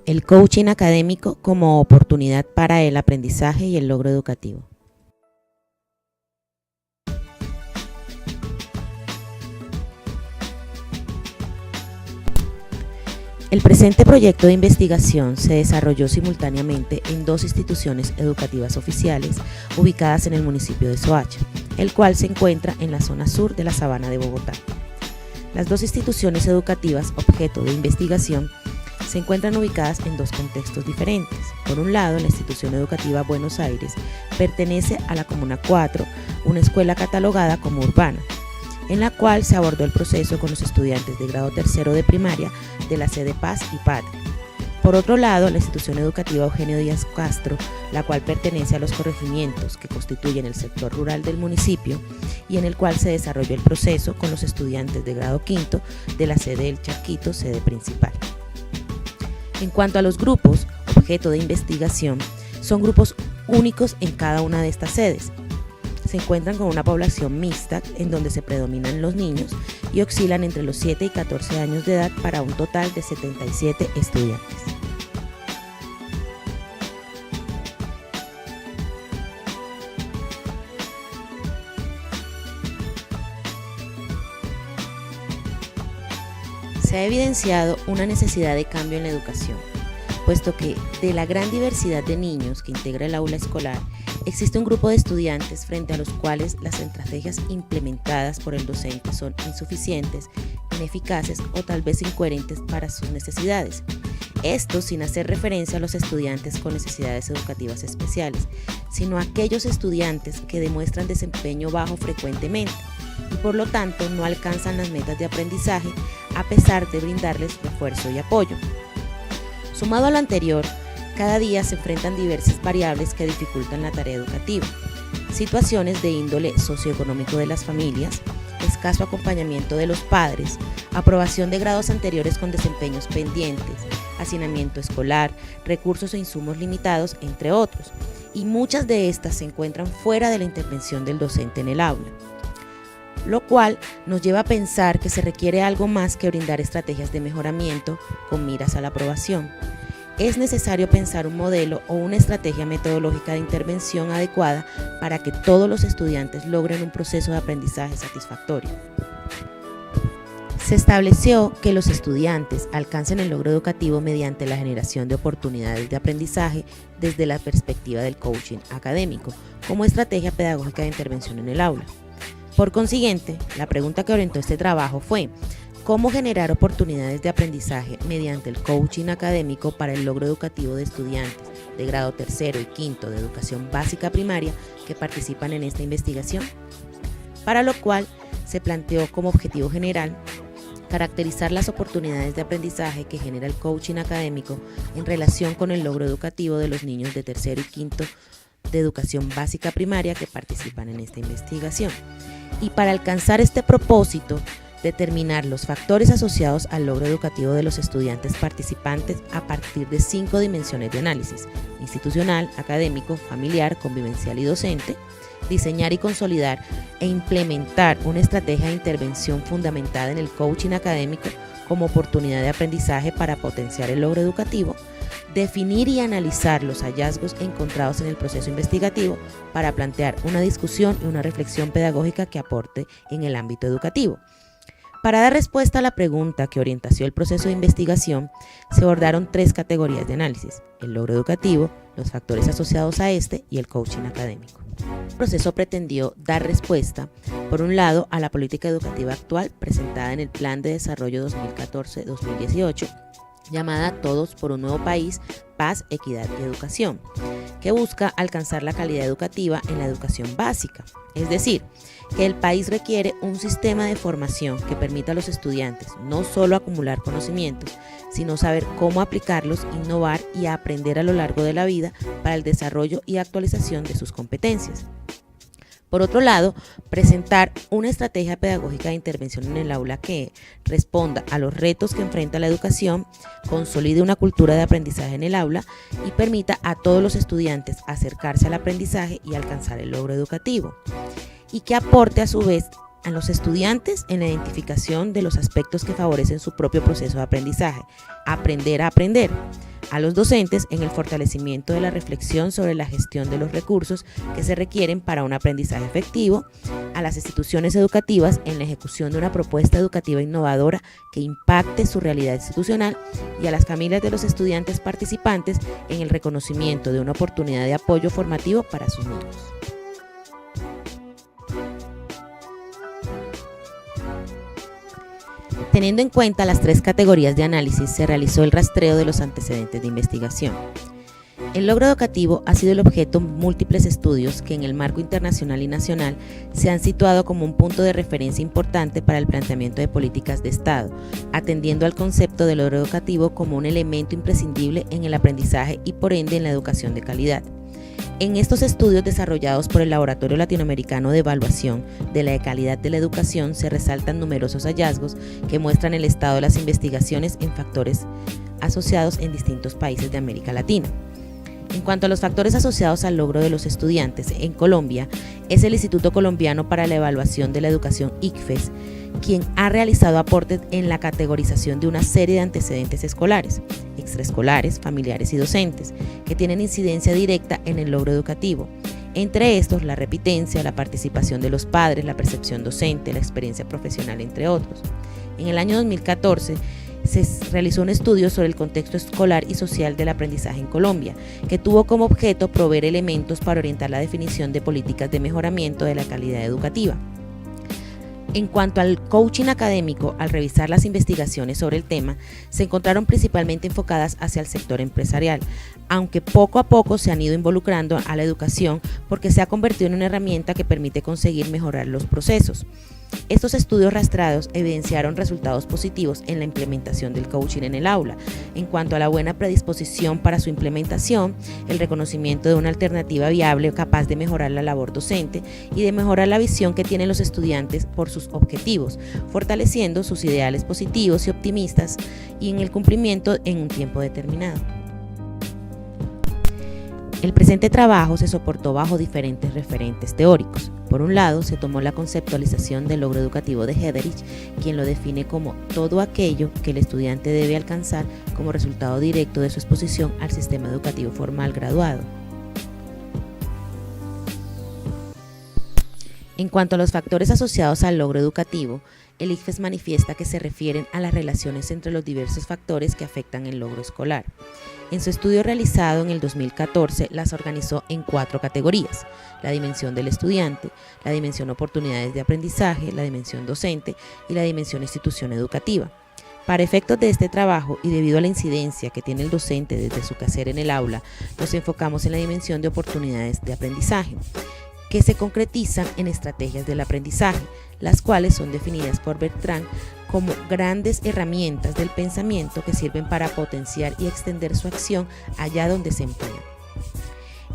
El coaching académico como oportunidad para el aprendizaje y el logro educativo. El presente proyecto de investigación se desarrolló simultáneamente en dos instituciones educativas oficiales ubicadas en el municipio de Soacha, el cual se encuentra en la zona sur de la Sabana de Bogotá. Las dos instituciones educativas objeto de investigación se encuentran ubicadas en dos contextos diferentes. Por un lado, la institución educativa Buenos Aires pertenece a la Comuna 4, una escuela catalogada como urbana, en la cual se abordó el proceso con los estudiantes de grado tercero de primaria de la sede Paz y Patria. Por otro lado, la institución educativa Eugenio Díaz Castro, la cual pertenece a los corregimientos que constituyen el sector rural del municipio y en el cual se desarrolló el proceso con los estudiantes de grado quinto de la sede del Charquito, sede principal. En cuanto a los grupos, objeto de investigación, son grupos únicos en cada una de estas sedes. Se encuentran con una población mixta en donde se predominan los niños y oscilan entre los 7 y 14 años de edad para un total de 77 estudiantes. Se ha evidenciado una necesidad de cambio en la educación, puesto que de la gran diversidad de niños que integra el aula escolar, existe un grupo de estudiantes frente a los cuales las estrategias implementadas por el docente son insuficientes, ineficaces o tal vez incoherentes para sus necesidades. Esto sin hacer referencia a los estudiantes con necesidades educativas especiales, sino a aquellos estudiantes que demuestran desempeño bajo frecuentemente y por lo tanto no alcanzan las metas de aprendizaje a pesar de brindarles refuerzo y apoyo. Sumado a lo anterior, cada día se enfrentan diversas variables que dificultan la tarea educativa, situaciones de índole socioeconómico de las familias, escaso acompañamiento de los padres, aprobación de grados anteriores con desempeños pendientes, hacinamiento escolar, recursos e insumos limitados, entre otros, y muchas de estas se encuentran fuera de la intervención del docente en el aula, lo cual nos lleva a pensar que se requiere algo más que brindar estrategias de mejoramiento con miras a la aprobación. Es necesario pensar un modelo o una estrategia metodológica de intervención adecuada para que todos los estudiantes logren un proceso de aprendizaje satisfactorio. Se estableció que los estudiantes alcancen el logro educativo mediante la generación de oportunidades de aprendizaje desde la perspectiva del coaching académico, como estrategia pedagógica de intervención en el aula. Por consiguiente, la pregunta que orientó este trabajo fue: ¿cómo generar oportunidades de aprendizaje mediante el coaching académico para el logro educativo de estudiantes de grado tercero y quinto de educación básica primaria que participan en esta investigación? Para lo cual se planteó como objetivo general caracterizar las oportunidades de aprendizaje que genera el coaching académico en relación con el logro educativo de los niños de tercero y quinto de educación básica primaria que participan en esta investigación. Y para alcanzar este propósito, determinar los factores asociados al logro educativo de los estudiantes participantes a partir de 5 dimensiones de análisis: institucional, académico, familiar, convivencial y docente. Diseñar y consolidar e implementar una estrategia de intervención fundamentada en el coaching académico como oportunidad de aprendizaje para potenciar el logro educativo. Definir y analizar los hallazgos encontrados en el proceso investigativo para plantear una discusión y una reflexión pedagógica que aporte en el ámbito educativo. Para dar respuesta a la pregunta que orienció el proceso de investigación, se abordaron 3 categorías de análisis: el logro educativo, los factores asociados a este y el coaching académico. El proceso pretendió dar respuesta, por un lado, a la política educativa actual presentada en el Plan de Desarrollo 2014-2018, llamada Todos por un Nuevo País, Paz, Equidad y Educación, que busca alcanzar la calidad educativa en la educación básica, es decir, que el país requiere un sistema de formación que permita a los estudiantes no solo acumular conocimientos, sino saber cómo aplicarlos, innovar y aprender a lo largo de la vida para el desarrollo y actualización de sus competencias. Por otro lado, presentar una estrategia pedagógica de intervención en el aula que responda a los retos que enfrenta la educación, consolide una cultura de aprendizaje en el aula y permita a todos los estudiantes acercarse al aprendizaje y alcanzar el logro educativo, y que aporte a su vez a los estudiantes en la identificación de los aspectos que favorecen su propio proceso de aprendizaje, aprender a aprender, a los docentes en el fortalecimiento de la reflexión sobre la gestión de los recursos que se requieren para un aprendizaje efectivo, a las instituciones educativas en la ejecución de una propuesta educativa innovadora que impacte su realidad institucional y a las familias de los estudiantes participantes en el reconocimiento de una oportunidad de apoyo formativo para sus niños. Teniendo en cuenta las 3 categorías de análisis, se realizó el rastreo de los antecedentes de investigación. El logro educativo ha sido el objeto de múltiples estudios que en el marco internacional y nacional se han situado como un punto de referencia importante para el planteamiento de políticas de Estado, atendiendo al concepto del logro educativo como un elemento imprescindible en el aprendizaje y por ende en la educación de calidad. En estos estudios desarrollados por el Laboratorio Latinoamericano de Evaluación de la Calidad de la Educación se resaltan numerosos hallazgos que muestran el estado de las investigaciones en factores asociados en distintos países de América Latina. En cuanto a los factores asociados al logro de los estudiantes, en Colombia es el Instituto Colombiano para la Evaluación de la Educación ICFES, quien ha realizado aportes en la categorización de una serie de antecedentes escolares, extraescolares, familiares y docentes, que tienen incidencia directa en el logro educativo. Entre estos, la repitencia, la participación de los padres, la percepción docente, la experiencia profesional, entre otros. En el año 2014, se realizó un estudio sobre el contexto escolar y social del aprendizaje en Colombia, que tuvo como objeto proveer elementos para orientar la definición de políticas de mejoramiento de la calidad educativa. En cuanto al coaching académico, al revisar las investigaciones sobre el tema, se encontraron principalmente enfocadas hacia el sector empresarial, aunque poco a poco se han ido involucrando a la educación porque se ha convertido en una herramienta que permite conseguir mejorar los procesos. Estos estudios rastreados evidenciaron resultados positivos en la implementación del coaching en el aula, en cuanto a la buena predisposición para su implementación, el reconocimiento de una alternativa viable capaz de mejorar la labor docente y de mejorar la visión que tienen los estudiantes por sus objetivos, fortaleciendo sus ideales positivos y optimistas y en el cumplimiento en un tiempo determinado. El presente trabajo se soportó bajo diferentes referentes teóricos. Por un lado, se tomó la conceptualización del logro educativo de Hederich, quien lo define como todo aquello que el estudiante debe alcanzar como resultado directo de su exposición al sistema educativo formal graduado. En cuanto a los factores asociados al logro educativo, el ICFES manifiesta que se refieren a las relaciones entre los diversos factores que afectan el logro escolar. En su estudio realizado en el 2014, las organizó en 4 categorías: la dimensión del estudiante, la dimensión oportunidades de aprendizaje, la dimensión docente y la dimensión institución educativa. Para efectos de este trabajo y debido a la incidencia que tiene el docente desde su quehacer en el aula, nos enfocamos en la dimensión de oportunidades de aprendizaje, que se concretizan en estrategias del aprendizaje, las cuales son definidas por Bertrand como grandes herramientas del pensamiento que sirven para potenciar y extender su acción allá donde se emplea.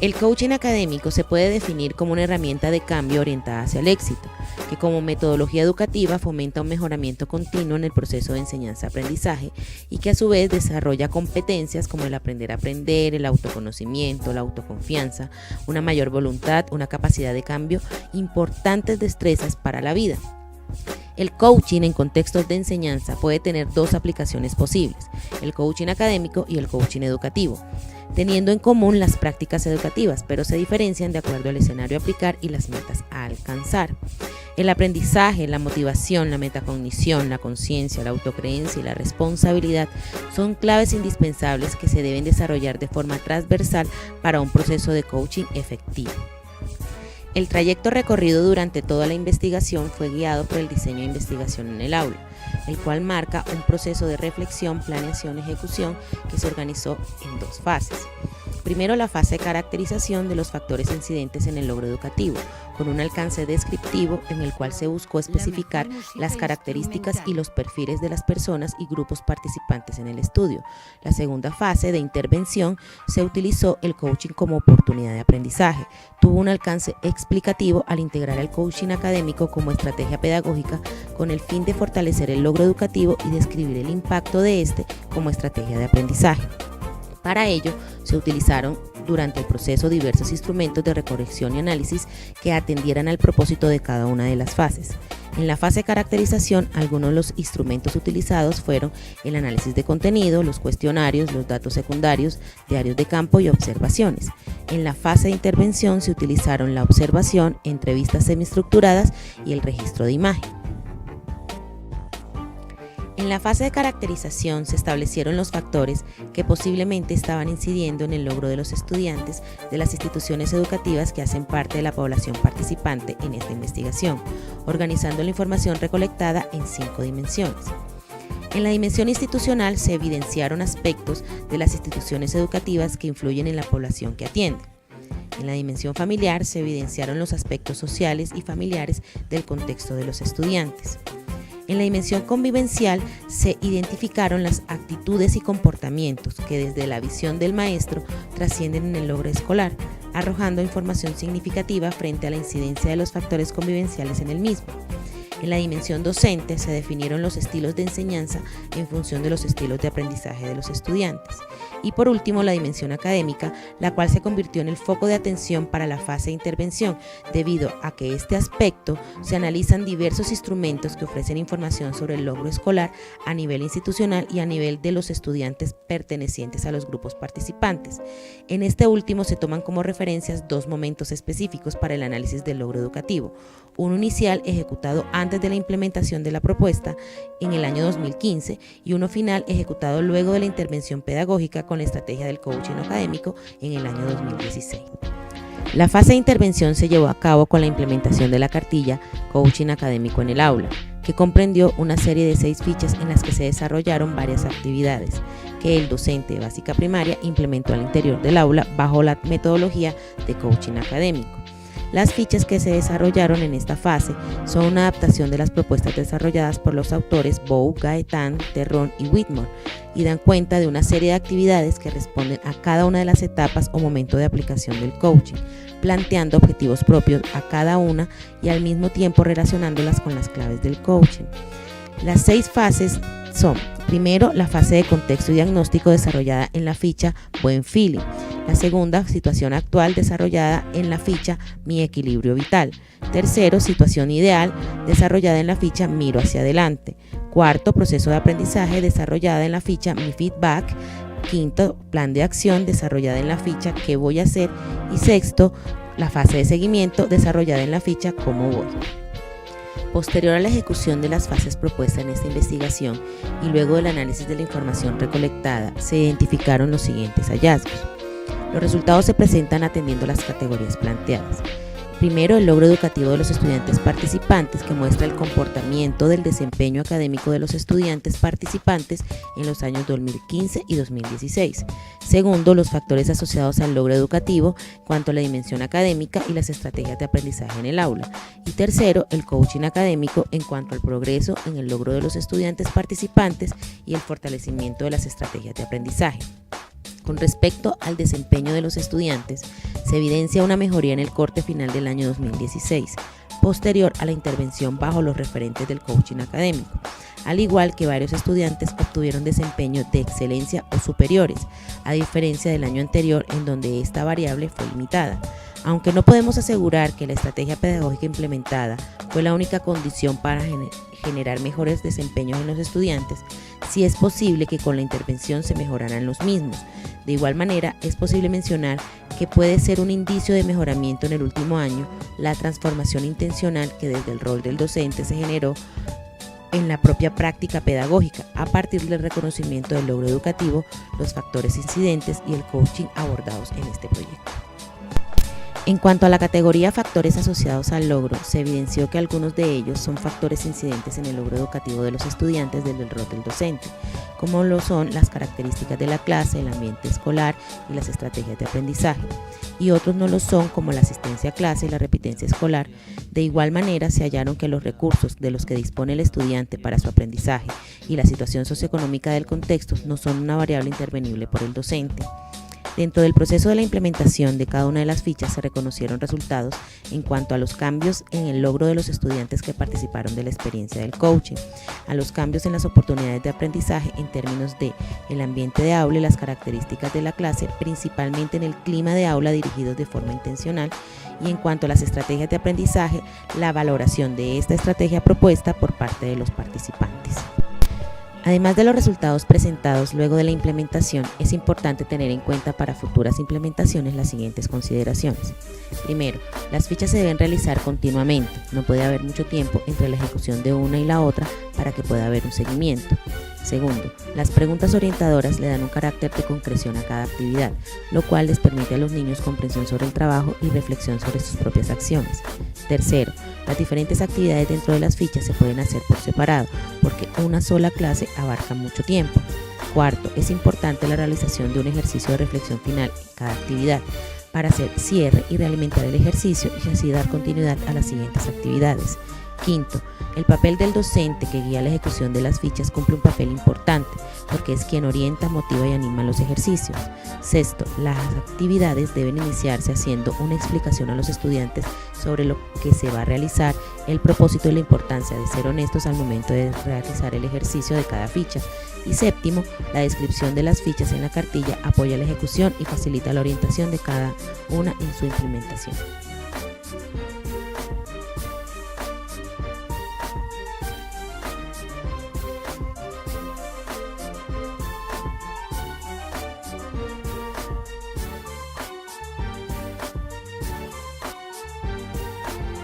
El coaching académico se puede definir como una herramienta de cambio orientada hacia el éxito, que como metodología educativa fomenta un mejoramiento continuo en el proceso de enseñanza-aprendizaje y que a su vez desarrolla competencias como el aprender a aprender, el autoconocimiento, la autoconfianza, una mayor voluntad, una capacidad de cambio, importantes destrezas para la vida. El coaching en contextos de enseñanza puede tener 2 aplicaciones posibles: el coaching académico y el coaching educativo, teniendo en común las prácticas educativas, pero se diferencian de acuerdo al escenario a aplicar y las metas a alcanzar. El aprendizaje, la motivación, la metacognición, la conciencia, la autocreencia y la responsabilidad son claves indispensables que se deben desarrollar de forma transversal para un proceso de coaching efectivo. El trayecto recorrido durante toda la investigación fue guiado por el diseño de investigación en el aula, el cual marca un proceso de reflexión, planeación y ejecución que se organizó en 2 fases. Primero, la fase de caracterización de los factores incidentes en el logro educativo, con un alcance descriptivo en el cual se buscó especificar las características y los perfiles de las personas y grupos participantes en el estudio. La segunda fase de intervención se utilizó el coaching como oportunidad de aprendizaje. Tuvo un alcance explicativo al integrar el coaching académico como estrategia pedagógica con el fin de fortalecer el logro educativo y describir el impacto de este como estrategia de aprendizaje. Para ello, se utilizaron durante el proceso diversos instrumentos de recolección y análisis que atendieran al propósito de cada una de las fases. En la fase de caracterización, algunos de los instrumentos utilizados fueron el análisis de contenido, los cuestionarios, los datos secundarios, diarios de campo y observaciones. En la fase de intervención se utilizaron la observación, entrevistas semiestructuradas y el registro de imagen. En la fase de caracterización se establecieron los factores que posiblemente estaban incidiendo en el logro de los estudiantes de las instituciones educativas que hacen parte de la población participante en esta investigación, organizando la información recolectada en 5 dimensiones. En la dimensión institucional se evidenciaron aspectos de las instituciones educativas que influyen en la población que atienden. En la dimensión familiar se evidenciaron los aspectos sociales y familiares del contexto de los estudiantes. En la dimensión convivencial se identificaron las actitudes y comportamientos que desde la visión del maestro trascienden en el logro escolar, arrojando información significativa frente a la incidencia de los factores convivenciales en el mismo. En la dimensión docente se definieron los estilos de enseñanza en función de los estilos de aprendizaje de los estudiantes. Y por último, la dimensión académica, la cual se convirtió en el foco de atención para la fase de intervención, debido a que este aspecto se analizan diversos instrumentos que ofrecen información sobre el logro escolar a nivel institucional y a nivel de los estudiantes pertenecientes a los grupos participantes. En este último se toman como referencias 2 momentos específicos para el análisis del logro educativo: uno inicial ejecutado antes de la implementación de la propuesta en el año 2015 y uno final ejecutado luego de la intervención pedagógica con la estrategia del coaching académico en el año 2016. La fase de intervención se llevó a cabo con la implementación de la cartilla Coaching Académico en el aula, que comprendió una serie de 6 fichas en las que se desarrollaron varias actividades que el docente de básica primaria implementó al interior del aula bajo la metodología de coaching académico. Las fichas que se desarrollaron en esta fase son una adaptación de las propuestas desarrolladas por los autores Bow, Gaetán, Terrón y Whitmore, y dan cuenta de una serie de actividades que responden a cada una de las etapas o momento de aplicación del coaching, planteando objetivos propios a cada una y al mismo tiempo relacionándolas con las claves del coaching. Las 6 fases son: primero, la fase de contexto y diagnóstico desarrollada en la ficha Buen Feeling. La segunda, situación actual desarrollada en la ficha Mi Equilibrio Vital. Tercero, situación ideal desarrollada en la ficha Miro hacia adelante. Cuarto, proceso de aprendizaje desarrollada en la ficha Mi Feedback. Quinto, plan de acción desarrollada en la ficha ¿Qué voy a hacer? Y sexto, la fase de seguimiento desarrollada en la ficha ¿Cómo voy? Posterior a la ejecución de las fases propuestas en esta investigación y luego del análisis de la información recolectada, se identificaron los siguientes hallazgos. Los resultados se presentan atendiendo las categorías planteadas. Primero, el logro educativo de los estudiantes participantes, que muestra el comportamiento del desempeño académico de los estudiantes participantes en los años 2015 y 2016. Segundo, los factores asociados al logro educativo en cuanto a la dimensión académica y las estrategias de aprendizaje en el aula. Y tercero, el coaching académico en cuanto al progreso en el logro de los estudiantes participantes y el fortalecimiento de las estrategias de aprendizaje. Con respecto al desempeño de los estudiantes, se evidencia una mejoría en el corte final del año 2016, posterior a la intervención bajo los referentes del coaching académico, al igual que varios estudiantes obtuvieron desempeño de excelencia o superiores, a diferencia del año anterior en donde esta variable fue limitada. Aunque no podemos asegurar que la estrategia pedagógica implementada fue la única condición para generar mejores desempeños en los estudiantes, sí es posible que con la intervención se mejoraran los mismos. De igual manera, es posible mencionar que puede ser un indicio de mejoramiento en el último año la transformación intencional que desde el rol del docente se generó en la propia práctica pedagógica a partir del reconocimiento del logro educativo, los factores incidentes y el coaching abordados en este proyecto. En cuanto a la categoría factores asociados al logro, se evidenció que algunos de ellos son factores incidentes en el logro educativo de los estudiantes desde el rol del docente, como lo son las características de la clase, el ambiente escolar y las estrategias de aprendizaje, y otros no lo son, como la asistencia a clase y la repitencia escolar. De igual manera, se hallaron que los recursos de los que dispone el estudiante para su aprendizaje y la situación socioeconómica del contexto no son una variable intervenible por el docente. Dentro del proceso de la implementación de cada una de las fichas se reconocieron resultados en cuanto a los cambios en el logro de los estudiantes que participaron de la experiencia del coaching, a los cambios en las oportunidades de aprendizaje en términos de el ambiente de aula y las características de la clase, principalmente en el clima de aula dirigidos de forma intencional, y en cuanto a las estrategias de aprendizaje, la valoración de esta estrategia propuesta por parte de los participantes. Además de los resultados presentados luego de la implementación, es importante tener en cuenta para futuras implementaciones las siguientes consideraciones. Primero, las fichas se deben realizar continuamente, no puede haber mucho tiempo entre la ejecución de una y la otra para que pueda haber un seguimiento. Segundo, las preguntas orientadoras le dan un carácter de concreción a cada actividad, lo cual les permite a los niños comprensión sobre el trabajo y reflexión sobre sus propias acciones. Tercero, las diferentes actividades dentro de las fichas se pueden hacer por separado, porque una sola clase abarca mucho tiempo. Cuarto, es importante la realización de un ejercicio de reflexión final en cada actividad, para hacer cierre y realimentar el ejercicio y así dar continuidad a las siguientes actividades. Quinto, el papel del docente que guía la ejecución de las fichas cumple un papel importante porque es quien orienta, motiva y anima los ejercicios. Sexto, las actividades deben iniciarse haciendo una explicación a los estudiantes sobre lo que se va a realizar, el propósito y la importancia de ser honestos al momento de realizar el ejercicio de cada ficha. Y séptimo, la descripción de las fichas en la cartilla apoya la ejecución y facilita la orientación de cada una en su implementación.